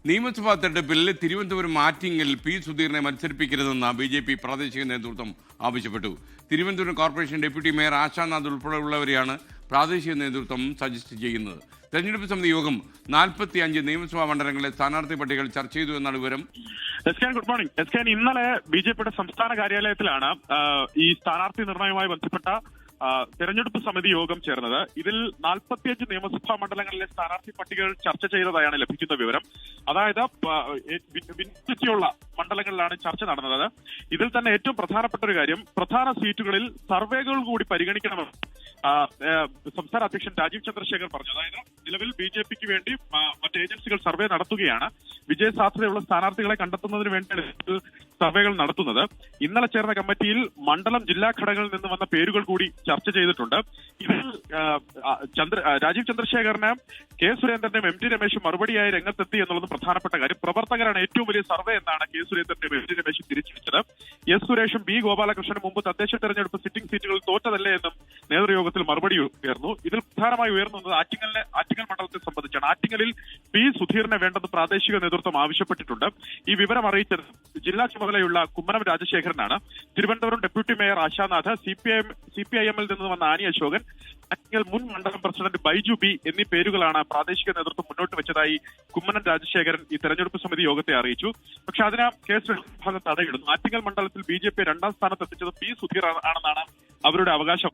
നിയമസഭാ തെരഞ്ഞെടുപ്പിൽ തിരുവനന്തപുരം ആറ്റിങ്ങൽ പി സുധീറിനെ മത്സരിപ്പിക്കരുതെന്ന് ബി.ജെ.പി. പ്രാദേശിക നേതൃത്വം ആവശ്യപ്പെട്ടു. Thiruvananthapuram corporation deputy mayor Ashanath ഉൾപ്പെടെയുള്ളവരെയാണ് പ്രാദേശിക നേതൃത്വം സജസ്റ്റ് ചെയ്യുന്നത്. തെരഞ്ഞെടുപ്പ് സമിതി യോഗം 45 നിയമസഭാ മണ്ഡലങ്ങളിലെ സ്ഥാനാർത്ഥി പട്ടികകൾ ചർച്ച ചെയ്തു എന്നാണ് വിവരം. Good morning. ഇന്നലെ ബി.ജെ.പിയുടെ സംസ്ഥാന കാര്യാലയത്തിലാണ് ഈ സ്ഥാനാർത്ഥി നിർണയവുമായി ബന്ധപ്പെട്ട തെരഞ്ഞെടുപ്പ് സമിതി യോഗം ചേർന്നത്. ഇതിൽ 45 നിയമസഭാ മണ്ഡലങ്ങളിലെ സ്ഥാനാർത്ഥി പട്ടികകൾ ചർച്ച ചെയ്തതായാണ് ലഭിക്കുന്ന വിവരം. അതായത് ഭിന്നിച്ചുള്ള മണ്ഡലങ്ങളിലാണ് ചർച്ച നടന്നത്. ഇതിൽ തന്നെ ഏറ്റവും പ്രധാനപ്പെട്ട ഒരു കാര്യം, പ്രധാന സീറ്റുകളിൽ സർവേകൾ കൂടി പരിഗണിക്കണമെന്ന് സംസ്ഥാന അധ്യക്ഷൻ രാജീവ് ചന്ദ്രശേഖർ പറഞ്ഞു. അതായത് നിലവിൽ ബി.ജെ.പിക്ക് വേണ്ടി മറ്റ് ഏജൻസികൾ സർവേ നടത്തുകയാണ്. വിജയ സാധ്യതയുള്ള സ്ഥാനാർത്ഥികളെ കണ്ടെത്തുന്നതിന് വേണ്ടിയാണ് സർവേകൾ നടത്തുന്നത്. ഇന്നലെ ചേർന്ന കമ്മിറ്റിയിൽ മണ്ഡലം ജില്ലാ ഘടകങ്ങളിൽ നിന്ന് വന്ന പേരുകൾ കൂടി ചർച്ച ചെയ്തിട്ടുണ്ട്. ഇതിൽ രാജീവ് ചന്ദ്രശേഖറിന് കെ സുരേന്ദ്രനും എം ടി രമേശും മറുപടിയായി രംഗത്തെത്തി എന്നുള്ളത് പ്രധാനപ്പെട്ട കാര്യം. പ്രവർത്തകരാണ് ഏറ്റവും വലിയ സർവേ എന്നാണ് കെ സുരേന്ദ്രനും എം ടി രമേശും തിരിച്ചടിച്ചത്. എസ് സുരേഷും ബി ഗോപാലകൃഷ്ണനും മുമ്പ് തദ്ദേശ തെരഞ്ഞെടുപ്പ് സിറ്റിംഗ് സീറ്റുകളിൽ തോറ്റതല്ലേ എന്നും നേതൃയോഗത്തിൽ മറുപടി ഉയർന്നു. ഇതിൽ പ്രധാനമായി ഉയർന്നത് ആറ്റിങ്ങൽ മണ്ഡലത്തെ സംബന്ധിച്ചാണ്. ആറ്റിങ്ങലിൽ പി സുധീറിനെ വേണ്ടെന്ന് പ്രാദേശിക നേതൃത്വം ആവശ്യപ്പെട്ടിട്ടുണ്ട്. ഈ വിവരം അറിയിച്ചത് ജില്ലാ ചുമതലയുള്ള കുമ്മനം രാജശേഖരനാണ്. തിരുവനന്തപുരം ഡെപ്യൂട്ടി മേയർ ആശാനാഥ്, CPIM-ൽ നിന്ന് വന്ന ആനി അശോകൻ, ആറ്റിങ്ങൽ മുൻ മണ്ഡലം പ്രസിഡന്റ് ബൈജു ബി എന്നീ പേരുകളാണ് പ്രാദേശിക നേതൃത്വം മുന്നോട്ട് വെച്ചതായി കുമ്മനം രാജശേഖരൻ ഈ തെരഞ്ഞെടുപ്പ് സമിതി യോഗത്തെ അറിയിച്ചു. പക്ഷെ അതിന് കേസ് വിഭാഗം തടയിടുന്നു. ആറ്റിങ്ങൽ മണ്ഡലത്തിൽ ബി.ജെ.പി. 2ാം സ്ഥാനത്ത് എത്തിച്ചത് പി സുധീർ ആണെന്നാണ് അവരുടെ അവകാശം.